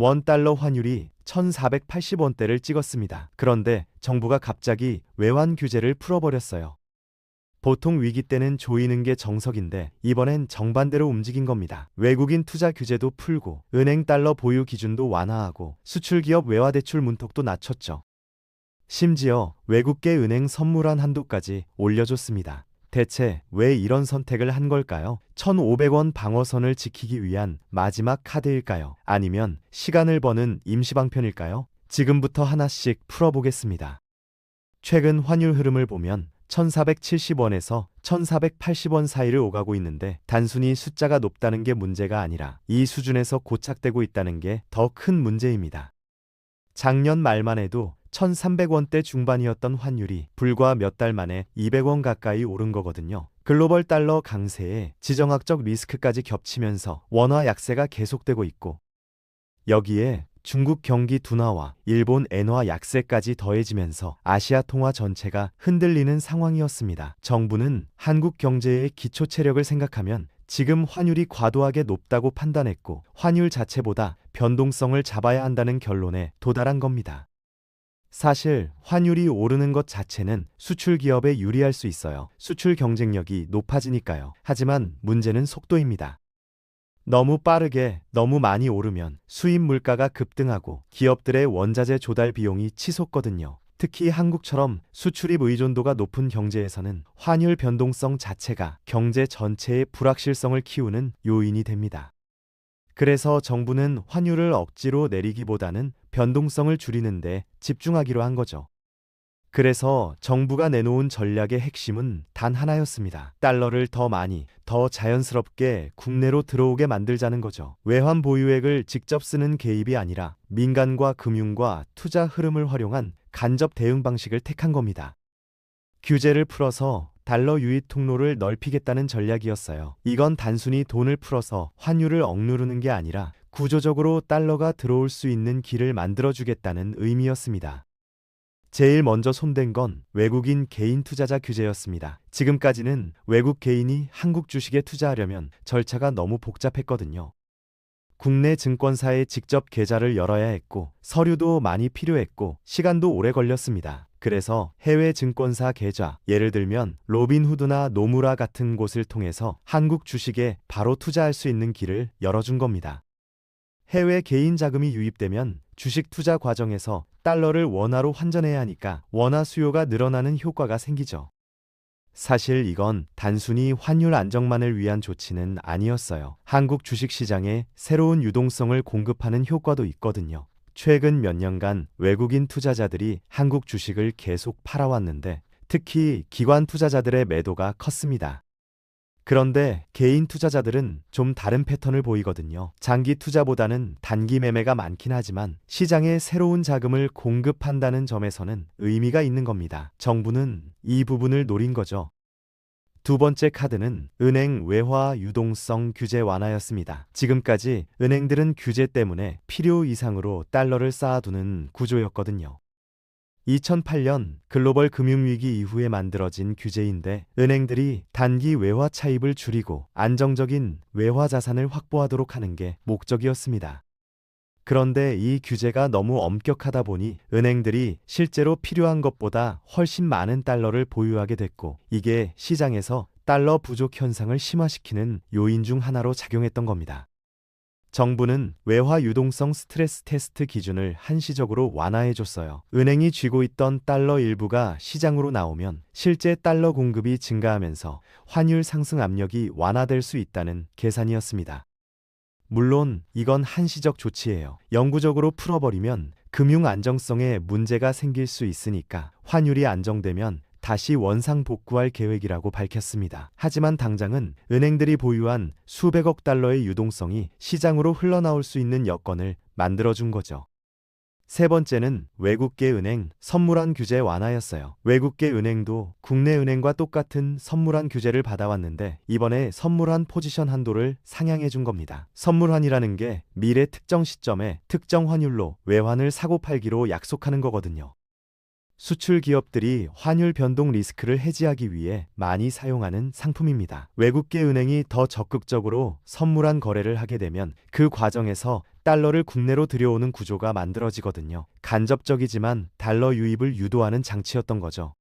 원달러 환율이 1,480원대를 찍었습니다. 그런데 정부가 갑자기 외환 규제를 풀어버렸어요. 보통 위기 때는 조이는 게 정석인데 이번엔 정반대로 움직인 겁니다. 외국인 투자 규제도 풀고 은행 달러 보유 기준도 완화하고 수출 기업 외화 대출 문턱도 낮췄죠. 심지어 외국계 은행 선물한 한도까지 올려줬습니다. 대체 왜 이런 선택을 한 걸까요? 1,500원 방어선을 지키기 위한 마지막 카드일까요? 아니면 시간을 버는 임시방편일까요? 지금부터 하나씩 풀어보겠습니다. 최근 환율 흐름을 보면 1,470원에서 1,480원 사이를 오가고 있는데 단순히 숫자가 높다는 게 문제가 아니라 이 수준에서 고착되고 있다는 게 더 큰 문제입니다. 작년 말만 해도 1,300원대 중반이었던 환율이 불과 몇 달 만에 200원 가까이 오른 거거든요. 글로벌 달러 강세에 지정학적 리스크까지 겹치면서 원화 약세가 계속되고 있고 여기에 중국 경기 둔화와 일본 엔화 약세까지 더해지면서 아시아 통화 전체가 흔들리는 상황이었습니다. 정부는 한국 경제의 기초 체력을 생각하면 지금 환율이 과도하게 높다고 판단했고 환율 자체보다 변동성을 잡아야 한다는 결론에 도달한 겁니다. 사실 환율이 오르는 것 자체는 수출 기업에 유리할 수 있어요. 수출 경쟁력이 높아지니까요. 하지만 문제는 속도입니다. 너무 빠르게 너무 많이 오르면 수입 물가가 급등하고 기업들의 원자재 조달 비용이 치솟거든요. 특히 한국처럼 수출입 의존도가 높은 경제에서는 환율 변동성 자체가 경제 전체의 불확실성을 키우는 요인이 됩니다. 그래서 정부는 환율을 억지로 내리기보다는 변동성을 줄이는 데 집중하기로 한 거죠. 그래서 정부가 내놓은 전략의 핵심은 단 하나였습니다. 달러를 더 많이, 더 자연스럽게 국내로 들어오게 만들자는 거죠. 외환 보유액을 직접 쓰는 개입이 아니라 민간과 금융과 투자 흐름을 활용한 간접 대응 방식을 택한 겁니다. 규제를 풀어서 달러 유입 통로를 넓히겠다는 전략이었어요. 이건 단순히 돈을 풀어서 환율을 억누르는 게 아니라 구조적으로 달러가 들어올 수 있는 길을 만들어주겠다는 의미였습니다. 제일 먼저 손댄 건 외국인 개인 투자자 규제였습니다. 지금까지는 외국 개인이 한국 주식에 투자하려면 절차가 너무 복잡했거든요. 국내 증권사에 직접 계좌를 열어야 했고 서류도 많이 필요했고 시간도 오래 걸렸습니다. 그래서 해외 증권사 계좌, 예를 들면 로빈후드나 노무라 같은 곳을 통해서 한국 주식에 바로 투자할 수 있는 길을 열어준 겁니다. 해외 개인 자금이 유입되면 주식 투자 과정에서 달러를 원화로 환전해야 하니까 원화 수요가 늘어나는 효과가 생기죠. 사실 이건 단순히 환율 안정만을 위한 조치는 아니었어요. 한국 주식 시장에 새로운 유동성을 공급하는 효과도 있거든요. 최근 몇 년간 외국인 투자자들이 한국 주식을 계속 팔아왔는데 특히 기관 투자자들의 매도가 컸습니다. 그런데 개인 투자자들은 좀 다른 패턴을 보이거든요. 장기 투자보다는 단기 매매가 많긴 하지만 시장에 새로운 자금을 공급한다는 점에서는 의미가 있는 겁니다. 정부는 이 부분을 노린 거죠. 두 번째 카드는 은행 외화 유동성 규제 완화였습니다. 지금까지 은행들은 규제 때문에 필요 이상으로 달러를 쌓아두는 구조였거든요. 2008년 글로벌 금융위기 이후에 만들어진 규제인데 은행들이 단기 외화 차입을 줄이고 안정적인 외화 자산을 확보하도록 하는 게 목적이었습니다. 그런데 이 규제가 너무 엄격하다 보니 은행들이 실제로 필요한 것보다 훨씬 많은 달러를 보유하게 됐고 이게 시장에서 달러 부족 현상을 심화시키는 요인 중 하나로 작용했던 겁니다. 정부는 외화 유동성 스트레스 테스트 기준을 한시적으로 완화해줬어요. 은행이 쥐고 있던 달러 일부가 시장으로 나오면 실제 달러 공급이 증가하면서 환율 상승 압력이 완화될 수 있다는 계산이었습니다. 물론 이건 한시적 조치예요. 영구적으로 풀어버리면 금융 안정성에 문제가 생길 수 있으니까 환율이 안정되면 다시 원상 복구할 계획이라고 밝혔습니다. 하지만 당장은 은행들이 보유한 수백억 달러의 유동성이 시장으로 흘러나올 수 있는 여건을 만들어준 거죠. 세 번째는 외국계 은행 선물한 규제 완화였어요. 외국계 은행도 국내 은행과 똑같은 선물한 규제를 받아왔는데 이번에 선물한 포지션 한도를 상향해 준 겁니다. 선물환이라는 게 미래 특정 시점에 특정 환율로 외환을 사고 팔기로 약속하는 거거든요. 수출 기업들이 환율 변동 리스크를 해지하기 위해 많이 사용하는 상품입니다. 외국계 은행이 더 적극적으로 선물한 거래를 하게 되면 그 과정에서 달러를 국내로 들여오는 구조가 만들어지거든요. 간접적이지만 달러 유입을 유도하는 장치였던 거죠.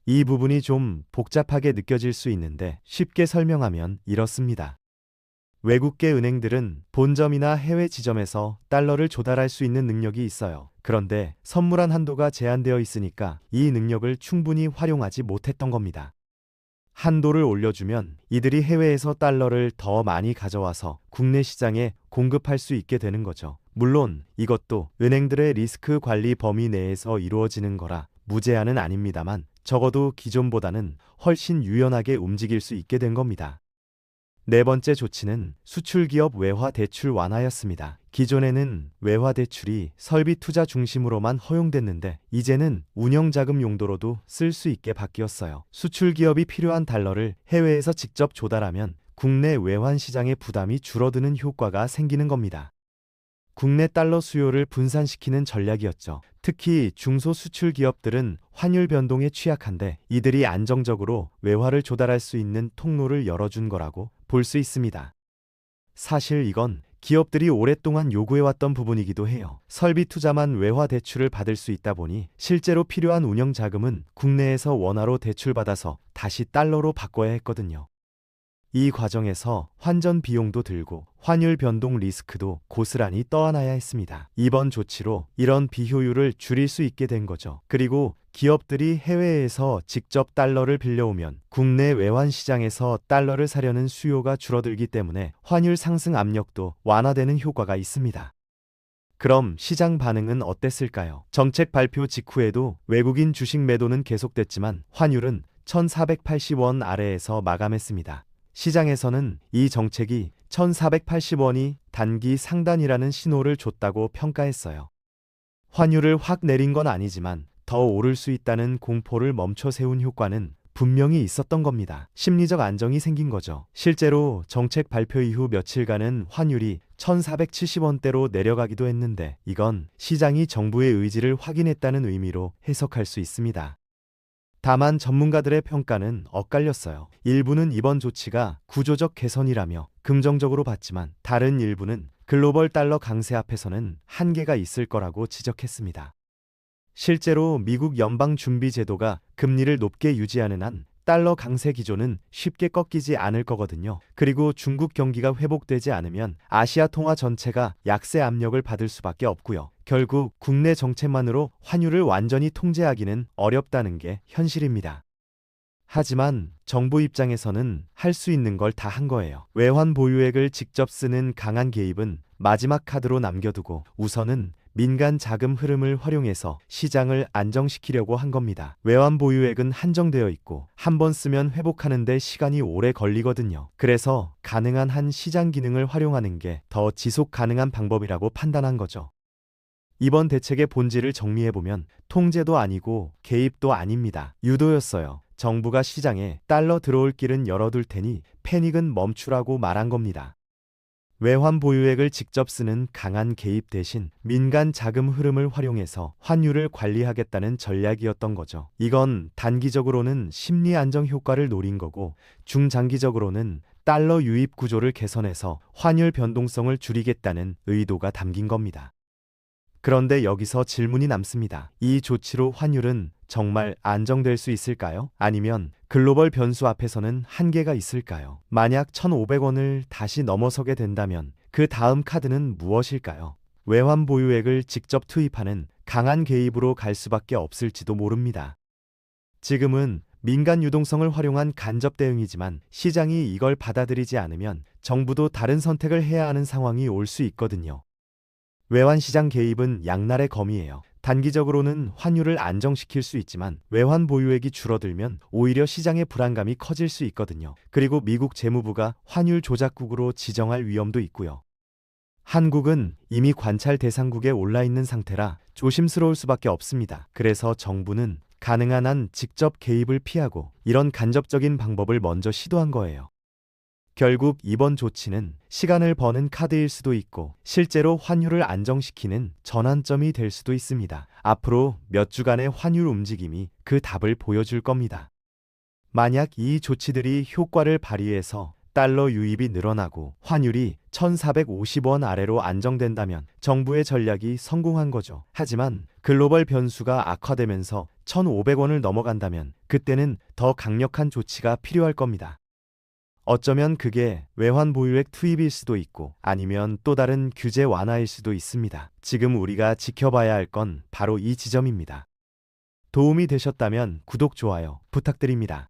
이 부분이 좀 복잡하게 느껴질 수 있는데 쉽게 설명하면 이렇습니다. 외국계 은행들은 본점이나 해외 지점에서 달러를 조달할 수 있는 능력이 있어요. 그런데 선물한 한도가 제한되어 있으니까 이 능력을 충분히 활용하지 못했던 겁니다. 한도를 올려주면 이들이 해외에서 달러를 더 많이 가져와서 국내 시장에 공급할 수 있게 되는 거죠. 물론 이것도 은행들의 리스크 관리 범위 내에서 이루어지는 거라 무제한은 아닙니다만 적어도 기존보다는 훨씬 유연하게 움직일 수 있게 된 겁니다. 네 번째 조치는 수출기업 외화 대출 완화였습니다. 기존에는 외화 대출이 설비 투자 중심으로만 허용됐는데 이제는 운영자금 용도로도 쓸 수 있게 바뀌었어요. 수출기업이 필요한 달러를 해외에서 직접 조달하면 국내 외환 시장의 부담이 줄어드는 효과가 생기는 겁니다. 국내 달러 수요를 분산시키는 전략이었죠. 특히 중소수출 기업들은 환율 변동에 취약한데 이들이 안정적으로 외화를 조달할 수 있는 통로를 열어준 거라고 볼 수 있습니다. 사실 이건 기업들이 오랫동안 요구해왔던 부분이기도 해요. 설비 투자만 외화 대출을 받을 수 있다 보니 실제로 필요한 운영 자금은 국내에서 원화로 대출받아서 다시 달러로 바꿔야 했거든요. 이 과정에서 환전 비용도 들고 환율 변동 리스크도 고스란히 떠안아야 했습니다. 이번 조치로 이런 비효율을 줄일 수 있게 된 거죠. 그리고 기업들이 해외에서 직접 달러를 빌려오면 국내 외환 시장에서 달러를 사려는 수요가 줄어들기 때문에 환율 상승 압력도 완화되는 효과가 있습니다. 그럼 시장 반응은 어땠을까요? 정책 발표 직후에도 외국인 주식 매도는 계속됐지만 환율은 1480원 아래에서 마감했습니다. 시장에서는 이 정책이 1480원이 단기 상단이라는 신호를 줬다고 평가했어요. 환율을 확 내린 건 아니지만 더 오를 수 있다는 공포를 멈춰 세운 효과는 분명히 있었던 겁니다. 심리적 안정이 생긴 거죠. 실제로 정책 발표 이후 며칠간은 환율이 1470원대로 내려가기도 했는데 이건 시장이 정부의 의지를 확인했다는 의미로 해석할 수 있습니다. 다만 전문가들의 평가는 엇갈렸어요. 일부는 이번 조치가 구조적 개선이라며 긍정적으로 봤지만 다른 일부는 글로벌 달러 강세 앞에서는 한계가 있을 거라고 지적했습니다. 실제로 미국 연방준비제도가 금리를 높게 유지하는 한 달러 강세 기조는 쉽게 꺾이지 않을 거거든요. 그리고 중국 경기가 회복되지 않으면 아시아 통화 전체가 약세 압력을 받을 수밖에 없고요. 결국 국내 정책만으로 환율을 완전히 통제하기는 어렵다는 게 현실입니다. 하지만 정부 입장에서는 할 수 있는 걸 다 한 거예요. 외환 보유액을 직접 쓰는 강한 개입은 마지막 카드로 남겨두고 우선은 민간 자금 흐름을 활용해서 시장을 안정시키려고 한 겁니다. 외환 보유액은 한정되어 있고 한 번 쓰면 회복하는 데 시간이 오래 걸리거든요. 그래서 가능한 한 시장 기능을 활용하는 게 더 지속 가능한 방법이라고 판단한 거죠. 이번 대책의 본질을 정리해보면 통제도 아니고 개입도 아닙니다. 유도였어요. 정부가 시장에 달러 들어올 길은 열어둘 테니 패닉은 멈추라고 말한 겁니다. 외환 보유액을 직접 쓰는 강한 개입 대신 민간 자금 흐름을 활용해서 환율을 관리하겠다는 전략이었던 거죠. 이건 단기적으로는 심리 안정 효과를 노린 거고 중장기적으로는 달러 유입 구조를 개선해서 환율 변동성을 줄이겠다는 의도가 담긴 겁니다. 그런데 여기서 질문이 남습니다. 이 조치로 환율은 정말 안정될 수 있을까요? 아니면 글로벌 변수 앞에서는 한계가 있을까요? 만약 1,500원을 다시 넘어서게 된다면 그 다음 카드는 무엇일까요? 외환 보유액을 직접 투입하는 강한 개입으로 갈 수밖에 없을지도 모릅니다. 지금은 민간 유동성을 활용한 간접 대응이지만 시장이 이걸 받아들이지 않으면 정부도 다른 선택을 해야 하는 상황이 올 수 있거든요. 외환 시장 개입은 양날의 검이에요. 단기적으로는 환율을 안정시킬 수 있지만 외환 보유액이 줄어들면 오히려 시장의 불안감이 커질 수 있거든요. 그리고 미국 재무부가 환율 조작국으로 지정할 위험도 있고요. 한국은 이미 관찰 대상국에 올라 있는 상태라 조심스러울 수밖에 없습니다. 그래서 정부는 가능한 한 직접 개입을 피하고 이런 간접적인 방법을 먼저 시도한 거예요. 결국 이번 조치는 시간을 버는 카드일 수도 있고 실제로 환율을 안정시키는 전환점이 될 수도 있습니다. 앞으로 몇 주간의 환율 움직임이 그 답을 보여줄 겁니다. 만약 이 조치들이 효과를 발휘해서 달러 유입이 늘어나고 환율이 1,450원 아래로 안정된다면 정부의 전략이 성공한 거죠. 하지만 글로벌 변수가 악화되면서 1,500원을 넘어간다면 그때는 더 강력한 조치가 필요할 겁니다. 어쩌면 그게 외환 보유액 투입일 수도 있고 아니면 또 다른 규제 완화일 수도 있습니다. 지금 우리가 지켜봐야 할 건 바로 이 지점입니다. 도움이 되셨다면 구독, 좋아요 부탁드립니다.